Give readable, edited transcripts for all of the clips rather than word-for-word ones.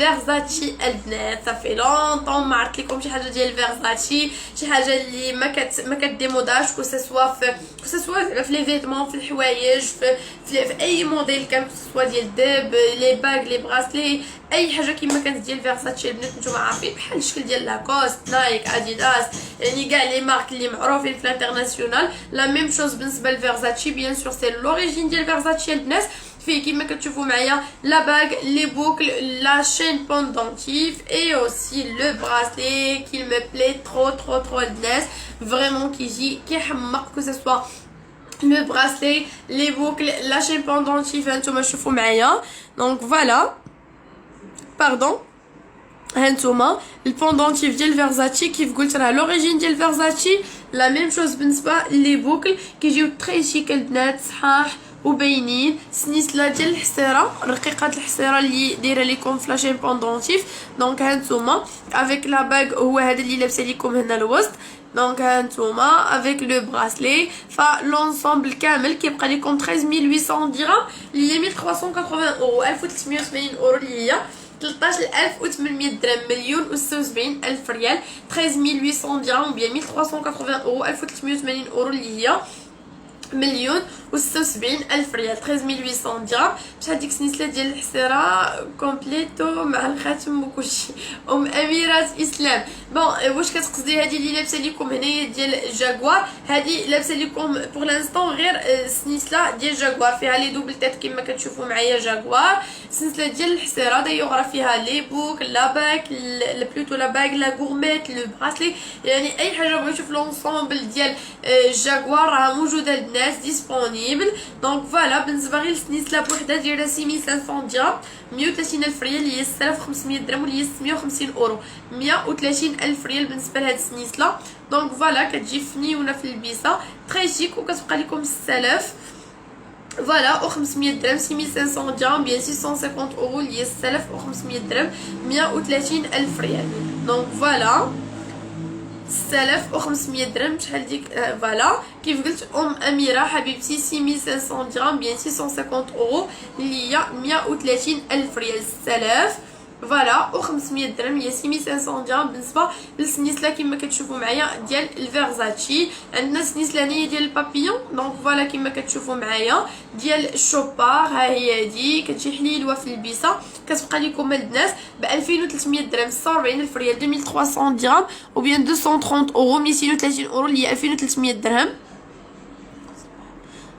فيرزاتشي البنات صافي لونطون ما عرفت لكم شي حاجه ديال فيرزاتشي شي حاجه اللي ما كديموداش كو سوا في لي فيتمون في الحوايج في اي موديل كان كو سوا ديال داب لي باغ لي براسلي اي حاجه كيما كانت ديال فيرزاتشي البنات نتوما عارفين بحال الشكل ديال لاكوست نايك اديداس يعني كاع لي مارك اللي معروفين في الانترناسيونال لا ميم شوز بالنسبه لفيرزاتشي بيان سور سي لوريجين ديال فيرزاتشي البنات فيه كيما كتشوفوا معايا لا باغ لي بوكل لا chaîne pendentif et aussi le bracelet qui me plaît trop الناس vraiment qui يحمق que ce soit le bracelet les boucles la chaîne pendentif هانتوما شوفوا معايا donc voilà pardon هانتوما البوندونتيف ديال فيرزاتشي كيف قلت راه لوريجين ديال فيرزاتشي لا ميم شوز بالنسبه لي بوكل كيجيو تري شيك البنات صحاح وباينين سنيسله ديال الحصيره رقيقه الحصيره اللي دايره لكم في لاشين بوندونتيف دونك هانتوما افيك لا باغ هو هذا اللي لابسه لكم هنا الوسط دونك هانتوما افيك لو براسلي فلونسومبل كامل كيبقى لكم 13800 درهم اللي هي 1380 اورو 1380 اورو اللي هي 13800 درهم مليون و 76 الف ريال 13800 درهم بيان 1380 اورو 1380 اورو اللي هي مليون و 76 الف ريال 13800 درهم بشحال ديك السنسله ديال الحصيره كومبليتو مع الخاتم وكلشي اميرات اسلام بون واش كتقصدي هذه اللي لابسه لكم هنايا ديال جاكوار هذه لابسه لكم بور لانستون غير السنسله ديال جاكوار فيها لي دوبل تيت كما كتشوفوا معايا جاكوار السنسله ديال الحصيره دايوغ فيها لي بوك لا باك بلوتو لا باك لا غورميت لو براسلي يعني اي حاجه بغيتو في لونسومبل ديال جاكوار راه موجوده الناس ديسپونيبل دونك فوالا بالنسبه غير السنسله بوحدها دايره 6500 درهم 130 الف ريال اللي هي 6500 درهم واللي هي 650 اورو 130 الف ريال بالنسبه لهاد السنسله دونك فوالا كتجي فنيونه في اللبسه تري شيك وكتبقى لكم 6000 فوالا و 500 درهم 6500 درهم بيان 650 اورو اللي هي 6500 درهم 130 الف ريال دونك فوالا 6500 درهم شحال ديك فوالا كيف قلت اميره حبيبتي 6500 درهم بيان 650 اورو اللي هي 130 الف ريال 6000 فوالا و 500 درهم هي 6500 درهم بالنسبه للسنسله كما كتشوفوا معايا ديال الفيرزاتشي عندنا سنسله هي ديال البابيون دونك فوالا كما كتشوفوا معايا ديال الشوبار ها هي هادي كتجي حليلوه في اللبسه كتبقى لكم الناس ب 2300 درهم 46 الف ريال 2300 درهم و بيان 230 اورو 230 اورو اللي هي 2300 درهم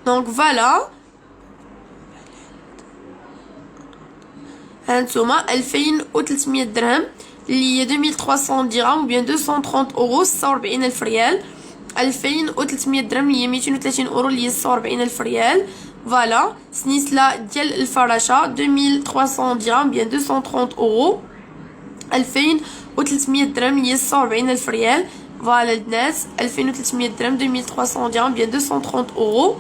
دونك فوالا هانتوما 2300 درهم اللي هي 2300 درهم وبيان 230 اورو 46 الف ريال 2300 درهم اللي هي 230 اورو اللي هي 46 الف ريال فوالا سنسله ديال الفراشه 2300 درهم بيان 230 اورو 2300 درهم اللي هي 46 الف ريال فوالا الناس 2300 درهم 2300 درهم بيان 230 اورو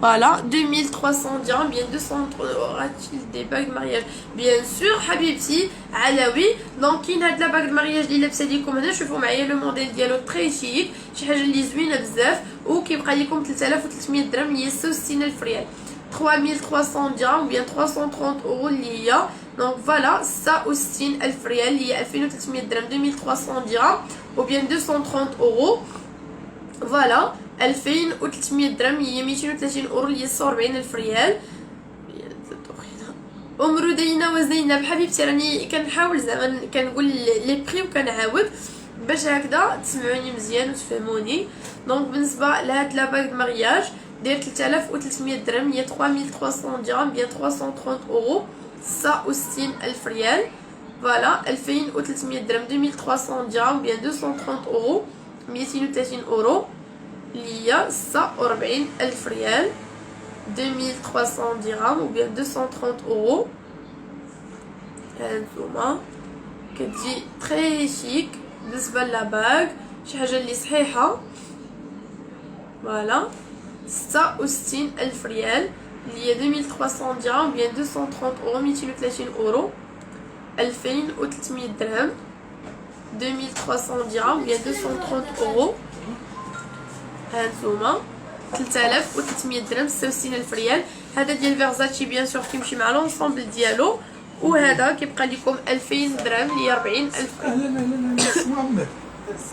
Voilà, 2300 dirhams, bien 200 aura-t-il des bagues de mariage? Bien sûr, Habibti, Alaoui. Donc, qui n'a de la bague de mariage اللي لابسه ليكم هنا شوفوا معايا لو موديل ديالو تري شيك شي حاجه اللي زوينه بزاف وكيبقى لكم 3300 درهم هي 66 الف ريال 3300 درهم بيان 330 اورو اللي هي دونك فوالا 66 الف ريال اللي هي 2300 درهم 2300 درهم وبيان 230 اورو فوالا 2300 درهم هي 230 اورو اللي هي 46 الف ريال ام رودينا وزينب حبيبتي راني كنحاول زعما كنقول لي بري وكنعاود باش هكذا تسمعوني مزيان وتفهموني دونك بالنسبه لهاد لا باغ مارياج داير 3300 درهم هي 3300 درهم بيان 330 اورو 69 الف ريال فوالا 2300 درهم 2300 درهم بيان 230 اورو 230 اورو اللي هي 46 الف ريال 2300 درهم و بيان 230 اورو هانتوما كتجي تري شيك بالنسبه لا باغ شي حاجه اللي صحيحه فوالا 66 الف ريال اللي هي 2300 درهم بيان 230 اورو 230 اورو 2300 درهم 2300 dirhams, bien 230 euros. هانتوما 3300 درهم 66000 ريال. هذا ديال فيرزاتشي بيان سور كيمشي مع لونسومبل ديالو. وهذا كيبقى لكم 2000 درهم اللي هي 40000 ريال.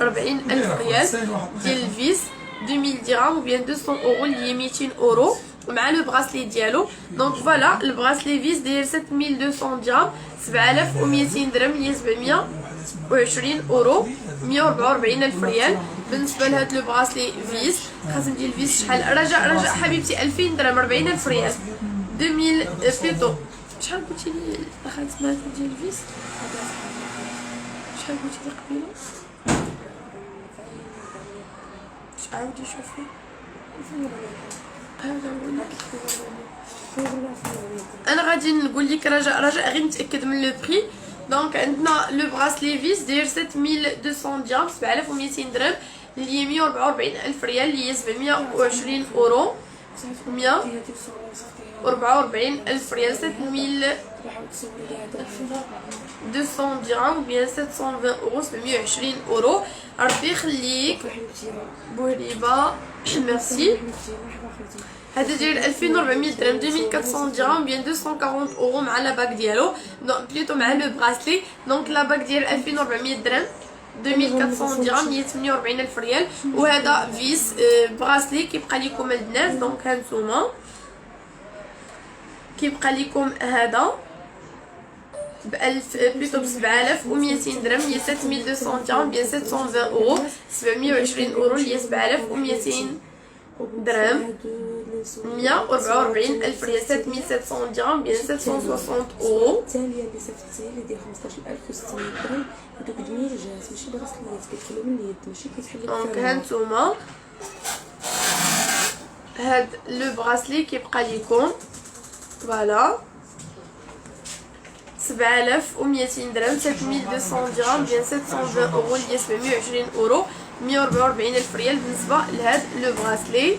40000 ريال ديال الفيس 2000 درهم وبيان 200 اورو اللي هي 200 اورو مع لو براسلي ديالو. دونك فوالا البراسلي فيس داير 7200 درهم 7200 درهم اللي هي 720 اورو 144000 ريال. بالنسبه لهاد لو براسلي فيس الخاتم ديال الفيس شحال رجع حبيبتي 2000 درهم 40000 ريال 2000 بليتو. شحال قلتي لي الخاتم ديال الفيس؟ شحال قلتي لي قبيله؟ عاودي شوفي هذا هو انا غادي نقول لك رجاء غير نتاكد من لو بري. دونك عندنا لو براسلي فيس داير 7200 درهم 7200 درهم اللي هي 144000 ريال اللي هي 720 اورو 144000 ريال 7200 درهم وبيان 720 اورو 720 اورو. ربي يخليك بوهليبه ميرسي. هذا داير 2400 درهم 2400 درهم بيان 240 اورو مع لا باك ديالو دونك بليتو مع لو براسلي. دونك لا باك ديال 2400 درهم 2400 درهم هي 48000 ريال. وهذا فيس براسلي كيبقى لكم البنات. دونك هانتوما كيبقى لكم هذا ب1000 بليتو ب 7200 درهم هي 7200 درهم بيان 720 اورو 720 اورو اللي هي 7200 درهم 144000 ريال 7700 درهم بيان 760 اورو. الثانيه اللي صيفطتي لي ديال 15600 درهم هذوك دميجات ماشي براسليات كيدخلوا من اليد ماشي كيتحل لك. دونك هانتوما هاد لو براسلي كيبقى لكم فوالا 7200 درهم 7200 درهم بيان 720 اورو اللي هي 720 اورو 144000 ريال بالنسبه لهاد لو براسلي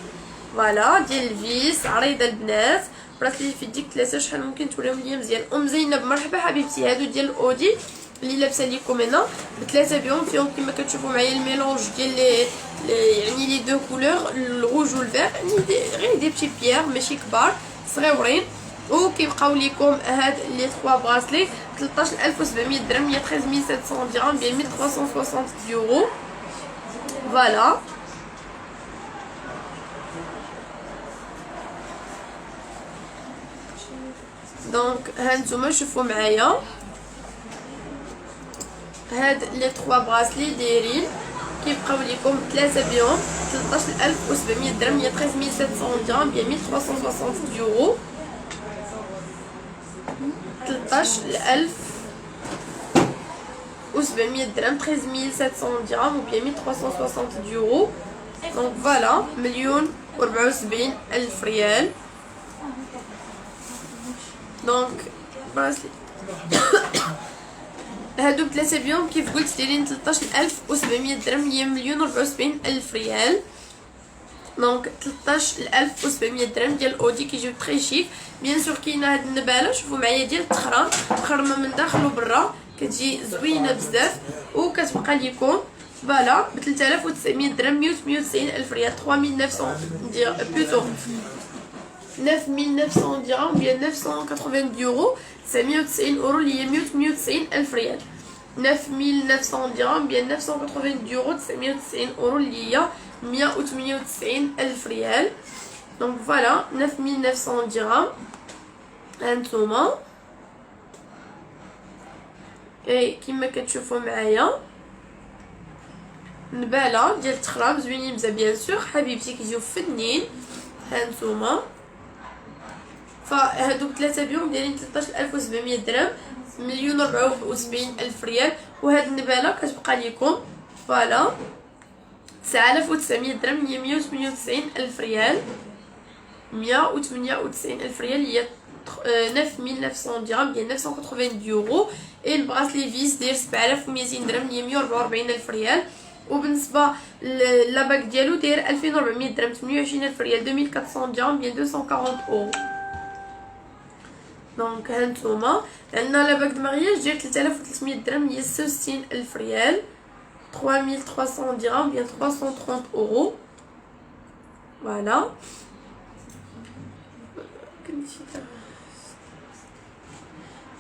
فوالا ديال الفيس عريضه البنات. براسلي في ديك 3 شحال ممكن توريهم ليا مزيان. زينب مرحبا حبيبتي. هادو ديال الاودي اللي لابسه ليكم هنا بثلاثه بيهم فيهم كما كتشوفوا معايا الميلونج ديال يعني لي دو كولور الروج والفير يعني غير دي بتي بيير ماشي كبار صغيورين. وكيبقاو لكم هاد لي 3 براسلي 13700 درهم هي 13700 درهم ب 1360 يورو فوالا. دونك هانتوما شوفوا معايا هاد لي 3 براسلي دايرين كيبقاو لكم ثلاثه بيهم 13700 درهم هي 13700 درهم ب 1360 يورو 13700 درهم 13700 درهم وبيان 1360 يورو. دونك فوالا 1,074,000 ريال. دونك براسلي هادو بثلاثه بيهم كيف قلت دايرين 13700 درهم هي 1,074,000 ريال. دونك 13700 درهم ديال الاودي كيجيو تري شيك. بيان سور كاينه هاد النباله شوفوا معايا ديال التخرام مخرمه من داخل وبرا كتجي زوينه بزاف وكتبقى لكم فوالا ب 3900 درهم 198,000 ريال 3900 بلوتو 9900 درهم بيان 980 يورو 990 اورو اللي هي 198,000 ريال 9900 درهم بيان 980 يورو 990 اورو اللي هي 198,000 ريال. دونك فوالا 9900 درهم هانتوما اي كيما كتشوفوا معايا نباله ديال التخرام زوينين بزاف بيان سور حبيبتي كيجيو فنين هانتوما. فهادوك ثلاثه بيهم دايرين 13700 درهم 1,074,000 ريال. وهاد النباله كتبقى لكم فوالا 9900 درهم هي 198,000 ريال 198,000 ريال هي 9900 درهم هي 980 يورو. اي البراسلي فيس داير 7200 درهم هي 144,000 ريال. وبالنسبه لاباك ديالو داير 2400 درهم 28,000 ريال 2400 درهم هي 240 اورو. دونك هانتوما عندنا لاباك د مارياج داير 3300 درهم هي 66,000 ريال 3300 درهم bien 330 euros. فوالا.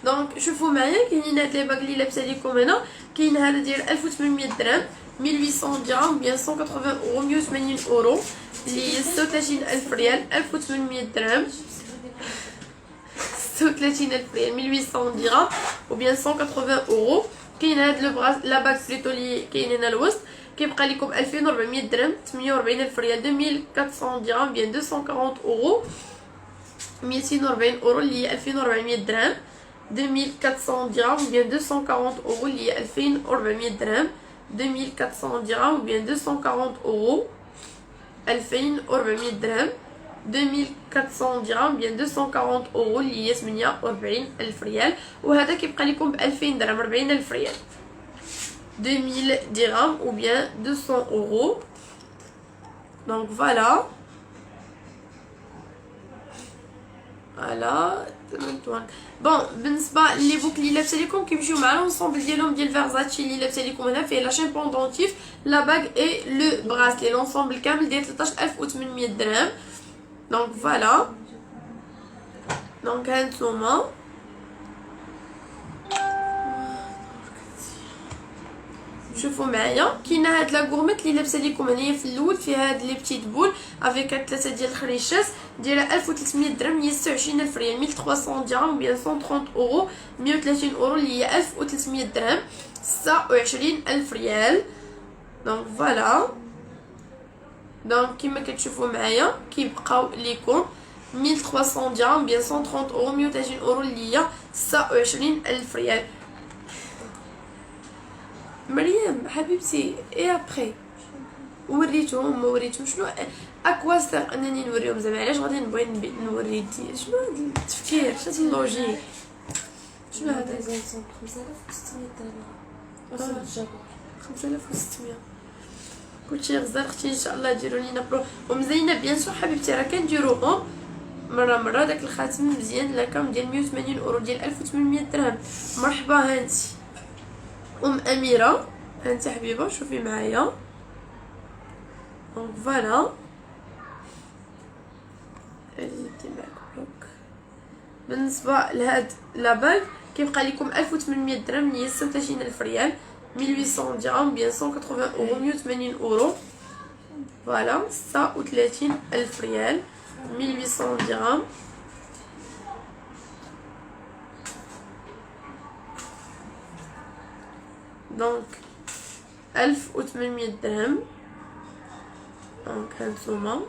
دونك شوفوا معايا كاينين هاد لي باك اللي لابسه ليكم هنا. كاين هذا ديال 1800 درهم 1800 درهم بيان 180 اورو 180 اورو اللي 36000 ريال. 1800 درهم 36000 ريال 1800 درهم وبيان 180 اورو. كاين هاد لو براس لا باك بليتو اللي كاين هنا الوسط كيبقى لكم 2400 درهم 48000 ريال 2400 درهم بيان 240 اورو 240 اورو اللي هي 2400 درهم 2400 درهم ou bien 240 euros اللي هي 2400 درهم 2400 درهم ou bien 240 euros 2400 درهم 2400 درهم bien 240 euros اللي هي 48000 ريال. وهذا كيبقى لكم ب 2000 درهم 40000 ريال 2000 درهم ou bien 200 euros. donc voilà بون بالنسبه لي بوك اللي لابسه لكم كيمشيو مع لونسومبل ديالهم ديال فيرزاتشي اللي لابسه لكم هنا فيه لا شين بوندونتيف لا باغ اي لو براسلي لونسومبل كامل ديال 13800 درهم. دونك فوالا دونك هانتوما شوفوا معايا كاينه هاد لا غورميت اللي لابسه لكم هنايا في الاول فيها هاد لي بتيت بول افيك هاد 3 ديال الخريشات دايره 1300 درهم هي 26000 ريال 1300 درهم بيان 130 اورو 130 اورو اللي هي 1300 درهم 26000 ريال. دونك فوالا دونك كيما كتشوفوا معايا كيبقاو ليكم 1300 درهم بيان 130 اورو 130 اورو اللي هي 26000 ريال. مريم حبيبتي ايه ابخي وريتهم ما وريتهم شنو اكوا سير انني نوريهم زعما علاش غادي نبغي نوري شنو هذا التفكير شنو اللوجيك شنو هذا 5600 درهم 5600 كلشي غزال اختي ان شاء الله ديروا لينا برو ومزينه بيان سور حبيبتي راه كنديروهم مره داك الخاتم مزيان لاكام ديال 180 اورو ديال 1800 درهم. مرحبا هانتي اميره هانتي حبيبه شوفي معايا. دونك فوالا بالنسبه لهاد لاباغ كيبقى لكم 1800 درهم هي 36000 ريال 1800 درهم بيان 180 اورو 180 اورو فوالا 36000 ريال 1800 درهم. دونك 1800 درهم. دونك هانتوما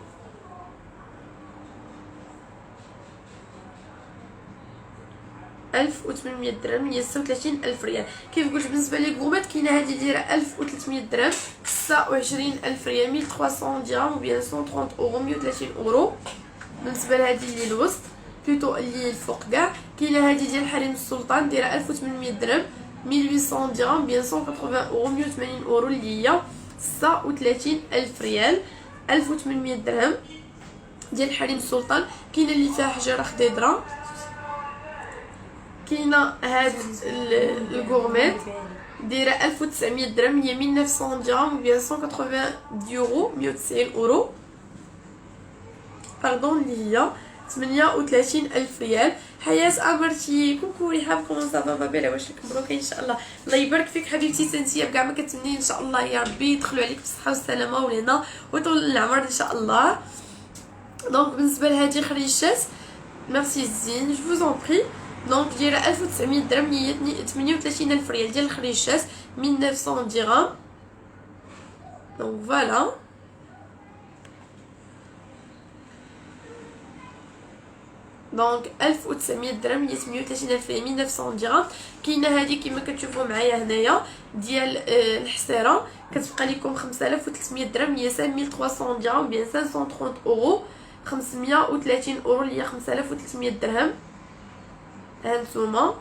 ألف وثمنمية درهم هي 36000 ريال. كيف قلت بالنسبه لي غومات كاينه هذه دايره 1300 درهم 26000 ريال 1300 درهم و بيان 130 اورو 130 اورو. بالنسبه لهذه اللي الوسط بلوتو اللي الفوق كاع كاينه هذه ديال حريم السلطان دايره 1800 درهم 1800 درهم بيان 180 اورو 180 اورو اللي هي 36000 ريال. 1800 درهم ديال حريم السلطان كاينه اللي فيها حجره خضيضره كاينه هاد الغورميت دايره 1900 درهم هي 1900 درهم بيان 180 يورو 190 اورو باردون اللي هي 38000 ريال. حياة امرتي كوكو رحاب كومون صافا بابيلا واش مبروك ان شاء الله. الله يبارك فيك حبيبتي سنتيا بكاع ما كتمني ان شاء الله يا ربي يدخلوا عليك بالصحه والسلامه ولينا وطول العمر ان شاء الله. دونك بالنسبه لهذه خريشات ميرسي الزين جو فوز اون بري. دونك دايره 1900 درهم هي 38000 ريال ديال الخريشات 1900 درهم. دونك فوالا دونك 1900 درهم هي 38000 ريال 1900 درهم. كاينه هذه كما كتشوفوا معايا هنايا ديال الحصيره كتبقى لكم 5300 درهم هي 5300 درهم بيان 530 اورو 530 اورو اللي هي 5300 درهم. هانتوما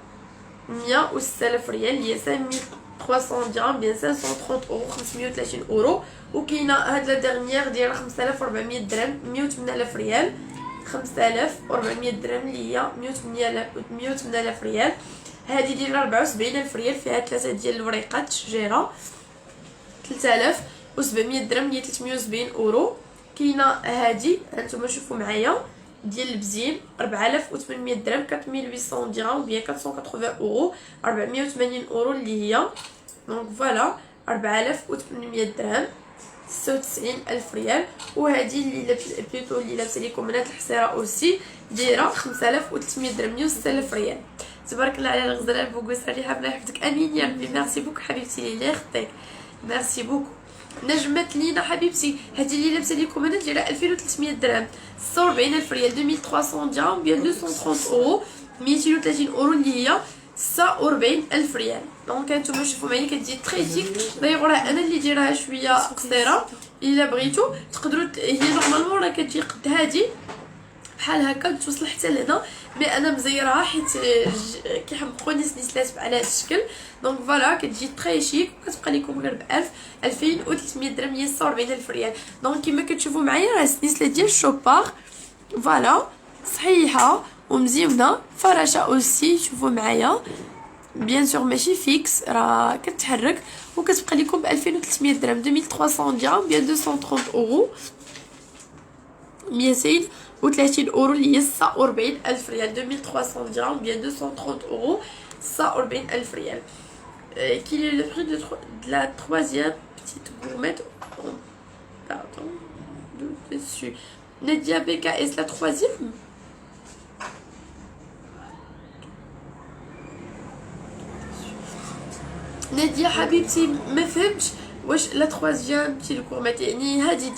106000 ريال اللي هي 5300 درهم بيان 530 اورو 530 اورو. وكاينه هاد لا ديرنيير ديال 5400 درهم 108000 ريال 5400 درهم اللي هي 108000 ريال. هذه ديال 74000 ريال فيها 3 ديال الوريقات الشجيره 3700 درهم هي 370 اورو. كاينه هادي هانتوما شوفوا معايا ديال البزين 4800 درهم 4800 درهم بيان 480 اورو 480 اورو اللي هي دونك فوالا 4800 درهم 96000 ريال. وهذه اللي بليتو اللي لابسه لكم بنات الحصيره اوسي دايره 5300 درهم 106000 ريال. تبارك الله على الغزاله البوكوسه اللي حابه يحفظك امين يا ربي. ميرسي بوك حبيبتي لي يخطيك ميرسي بوك. نجمت لينا حبيبتي هذه اللي لابسه لكم انا دايره 2300 درهم 46000 ريال 2300 درهم بيان 230 اورو 230 اورو اللي هي 46000 ريال. دونك هانتوما شوفوا معايا كتجي تري ديك دايوغ راه انا اللي دايرها شويه قصيره الا بغيتو تقدروا هي نورمالمون راه كتجي قد هادي بحال هكا توصل حتى لهنا مي انا مزيرها حيت كيحبقوا نيس لابس على هذا الشكل. دونك فوالا كتجي تري شيك وكتبقى لكم غير ب 2300 درهم 140000 ريال. دونك كيما كتشوفوا معايا راه السنسله ديال الشوبار فوالا صحيحه ومزيونه فرشه اوسي شوفوا معايا بيان سور ماشي فيكس راه كتحرك وكتبقى لكم ب 2300 درهم 2300 درهم بيان 230 اورو 230 اورو اللي هي 46000 ريال 2300 درهم بيان 230 اورو 46000 ريال. Quel est le prix de la troisième petite gourmette pardon dessus Nadia BKS la troisième نادية حبيبتي ما فهمتش واش لا تروازيام بتي الكورمات يعني هذه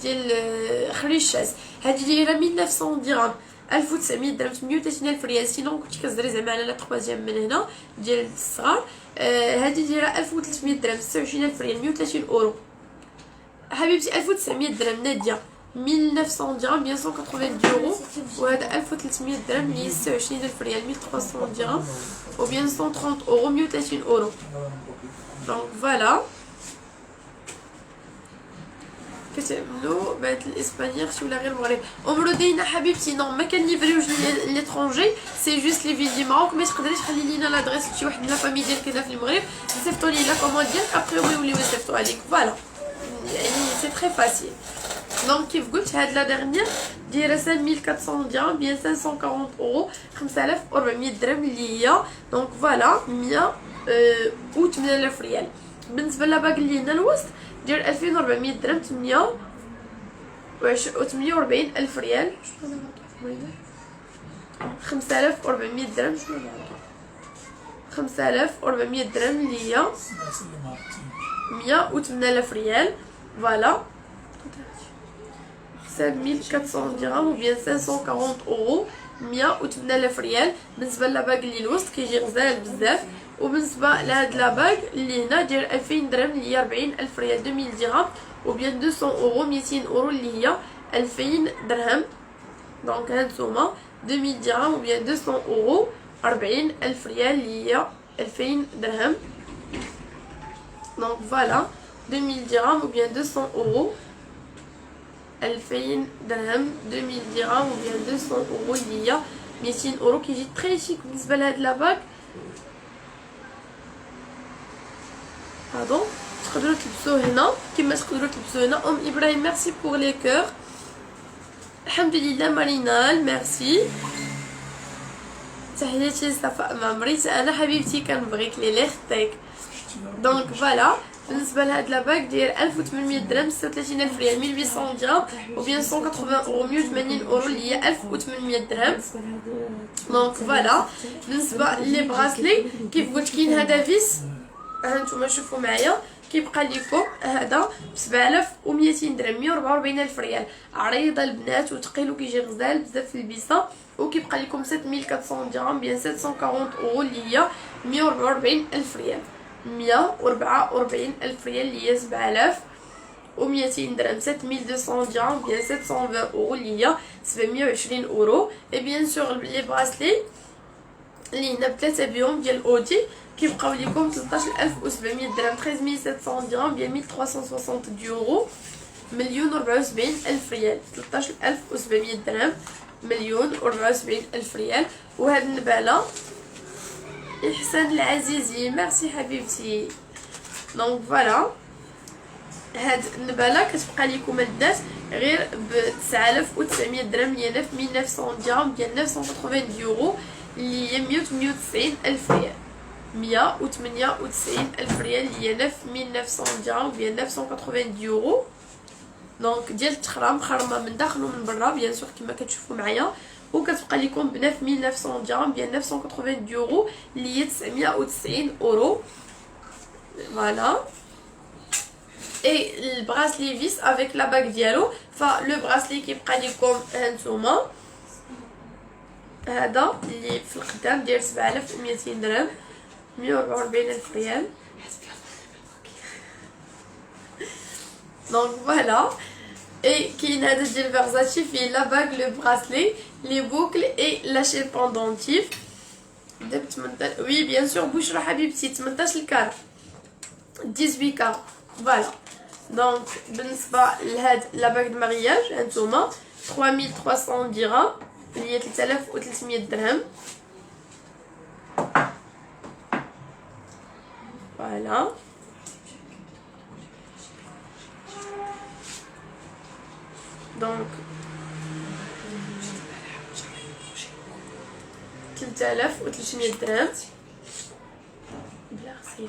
ديال خريشاس هذه دايره 1900 درهم 1900 درهم 380000 ريال. سينون كنتي كتزري زعما على لا تروازيام من هنا ديال الصغار هذه دايره 1300 درهم 26000 ريال 130 اورو حبيبتي 1900 درهم نادية 1900 درهم 180 اورو وهذا 1300 درهم اللي هي 26000 ريال 1300 درهم و bien 130 اورو 130 اورو. دونك فوالا كتعملوا بنات الاسبانيغ شي ولا غير المغرب عمرو دينا حبيبتي نو ما كنليفريوش ليترونجي سي جوست لي فيز دي ماروك. ما تقدريش تخلي لينا لادريس شي واحد من لا فامي ديالك هنا في المغرب نصيفطوا لي لا كوموند ديالك ابري يوليو يصيفطوا عليك فوالا يعني سي تري فاسيل. دونك كيف قلت هاد لا ديرنيير دايره 5400 درهم بيان 540 اورو 5400 درهم اللي هي دونك فوالا 18000 ريال. بالنسبه لاباك اللي هنا الوسط ديال 2400 درهم 48 الف ريال 5400 درهم 5400 درهم اللي هي 108000 ريال فوالا 5400 درهم و bien 540 اورو 108000 ريال. بالنسبه لاباك اللي الوسط كيجي غزال بزاف. وبالنسبه لهاد لاباك اللي هنا ديال 2000 درهم اللي هي 40000 ريال 2000 درهم و bien 200 اورو 200 اورو اللي هي 2000 درهم. دونك هانتوما 2000 درهم و bien 200 اورو 40000 ريال اللي هي 2000 درهم. دونك فوالا 2000 درهم و bien 200 اورو 2000 درهم 2000 درهم و bien 200 اورو اللي هي 200 اورو كيجي تري شيك. بالنسبه لهاد لاباك pardon تقدروا تلبسوه هنا كما تقدروا تلبسوه هنا. ام ابراهيم ميرسي بور لي كور الحمد لله. مارينال ميرسي تحياتي لصفاء معمري انا حبيبتي كنبغيك لي يخطيك. دونك فوالا بالنسبه لهاد لاباك داير 1800 درهم 36000 ريال 1800 درهم و bien 180 اورو 180 اورو اللي هي 1800 درهم. دونك فوالا بالنسبه لي براسلي كيف قلت كاين هذا فيس هانتوما شوفوا معايا كيبقى لكم هذا ب 7200 درهم 144000 ريال عريضه البنات وثقيل وكيجي غزال بزاف في البيسه وكيبقى لكم 7400 درهم بيان 740 اورو اللي هي 144000 ريال 144000 ريال اللي هي 7200 درهم 7200 درهم بيان 720 اورو اللي هي 720 اورو. اي بيان سور لي براسلي اللي هنا بثلاثه بيهم ديال اودي كيبقاو لكم 13700 درهم 13700 درهم بيان 1360 اورو 1,074,000 ريال 13700 درهم 1,074,000 ريال. وهاد النباله إحسان العزيزي ميرسي حبيبتي. دونك فوالا هاد النبالة كتبقى لكم البنات غير ب 9900 درهم هي 9900 درهم ديال 980 يورو اللي هي 198 الف ريال. 198 الف ريال اللي هي 9900 درهم ديال 980 يورو. دونك ديال التخرام مخرمه من داخل ومن برا بيان سور كما كتشوفوا معايا، وكتبقى لكم ب 9900 درهم ديال 980 يورو اللي هي 990 اورو. فوالا. اي البراسلي فيس افيك لا باك ديالو. فلو براسلي كيبقى لكم هانتوما هذا اللي في القدام داير 7200 درهم 144 الف ريال. دونك فوالا. اي كاين هذا ديال فيرزاتشي فيه لا باك لو براسلي لي بوكل اي لا شين بوندونتيف داك 18. وي بيان سور بشرى حبيبتي 18 كار 18 كار. فوالا. دونك بالنسبه لهاد لا باك دو مارياج هانتوما 3300 درهم اللي هي 3300 درهم. فوالا. دونك 3300 درهم بلا غسيل.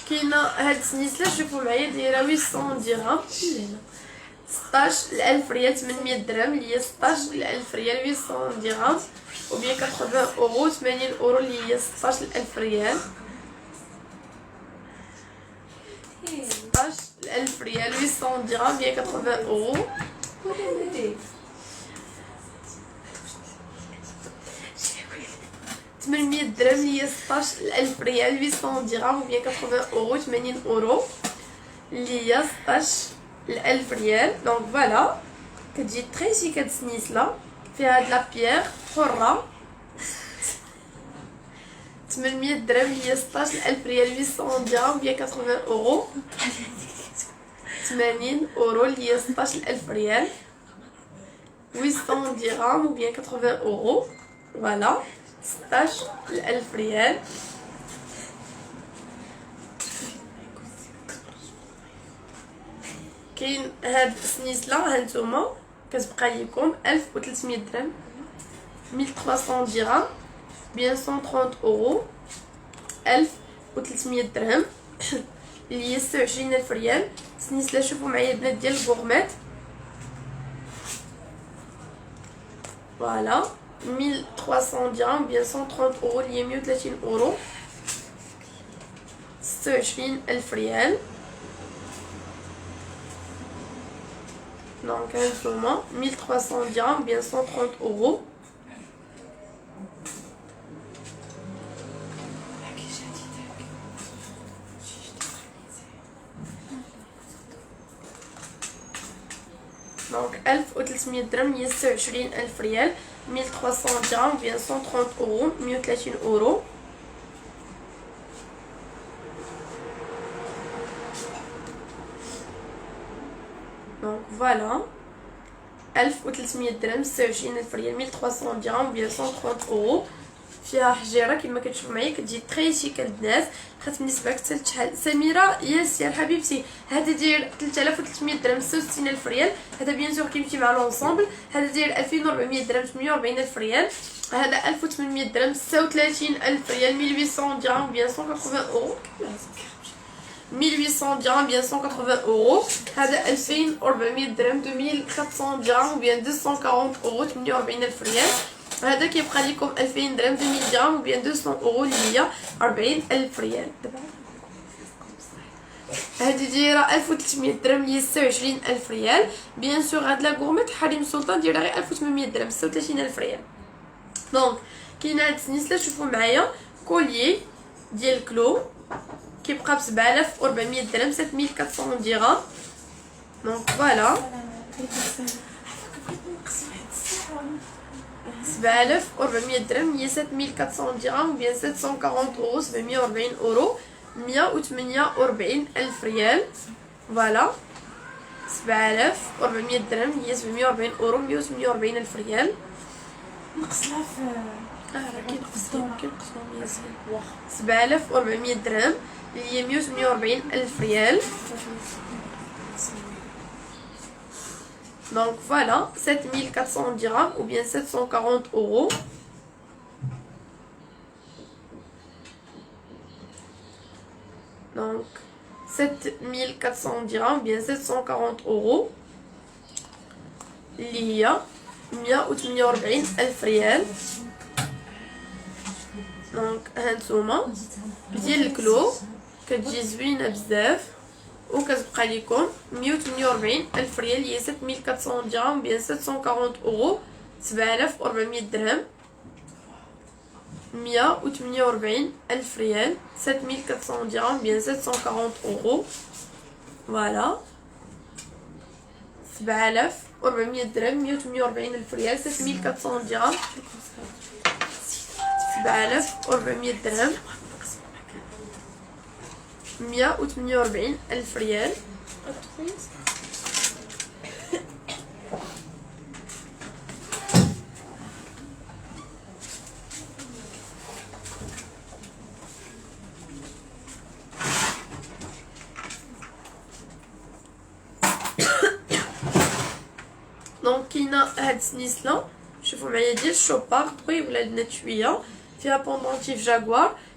كاينه هاد السنيسله شوفوا معايا دايره 800 درهم 16000 ريال 800 درهم اللي هي 16000 ريال 800 درهم و بيان 80 اورو 80 اورو اللي هي 16000 ريال 16000 ريال 800 درهم بيان 80 اورو. 800 درهم هي 16000 ريال 800 درهم و بيان 80 اورو 80 اورو اللي هي 16000 ريال. دونك فوالا كتجي تري شيك هاد السنيسله فيها هاد لا بيير حره 800 درهم هي 16000 ريال 800 درهم بيان 80 اورو 80 اورو اللي هي 16000 ريال 800 درهم و بيان 80 اورو. فوالا 16000 ريال. كاين هاد السنيسله هانتوما كتبقى لكم 1300 درهم 1300 درهم بيان 130 اورو 1300 درهم اللي هي 26000 ريال. سنيسله شوفوا معايا البنات ديال الغورميت. فوالا 1300 درهم بيان 130 اورو اللي هي 130 اورو 26000 ريال. دونك هانتوما 1300 درهم بيان 130 اورو. دونك 1300 درهم هي 26000 ريال 1300 درهم بيان 130 اورو 130 اورو. دونك فوالا 1300 درهم 26000 ريال 1300 درهم بيان 130 اورو. فيها حجيره كما كتشوفوا معايا كتجي تري شيك البنات. خاص بالنسبه لك حتى شحال سميره ياس يا حبيبتي هذا داير 3300 درهم 66000 ريال. هذا بيان سور كيمشي مع لونسومبل. هذا داير 2400 درهم 840000 ريال. هذا 1800 درهم 36000 ريال 1800 درهم بيان 180 اورو 1800 درهم بيان 180 اورو. هذا 2400 درهم 2400 درهم بيان 240 اورو 48000 ريال. هذا كيبقى لكم 2000 درهم 2000 درهم وبيان 200 اورو اللي هي 40000 ريال. هذه دايره 1300 درهم اللي هي 26000 ريال. بيان سور هاد لا غورميت حريم السلطان دايره غير 1800 درهم 36000 ريال. دونك كاينه هاد السنيسله شوفوا معايا كوليي ديال كلو كيبقى ب 7400 درهم 7400 درهم. دونك فوالا 7400 درهم هي 7400 درهم بيان 740 اورو 740 اورو 148 الف ريال. فوالا 7400 درهم هي 740 اورو 148 الف ريال. نقص لها راه كينقصهم ياسين 7400 درهم اللي هي 148 ألف ريال. Donc voilà, 7400 dirhams ou bien 740 euros. Donc 7400 dirhams ou bien 740 euros اللي هي 148 ألف ريال. دونك هانتوما ديال الكلو كتجي زوينه بزاف وكتبقى لكم 148 ألف ريال هي 7400 درهم بيان 740 اورو 7400 درهم 148 ألف ريال 7400 درهم بيان 740 اورو. فوالا 7400 درهم 148 ألف ريال 7400 درهم 7400 درهم 148 ألف ريال. دونك كاينه هاد السنيسله شوفوا معايا ديال الشوبار طويب ولا البنات شويه فيها بوندونتيف جاكوار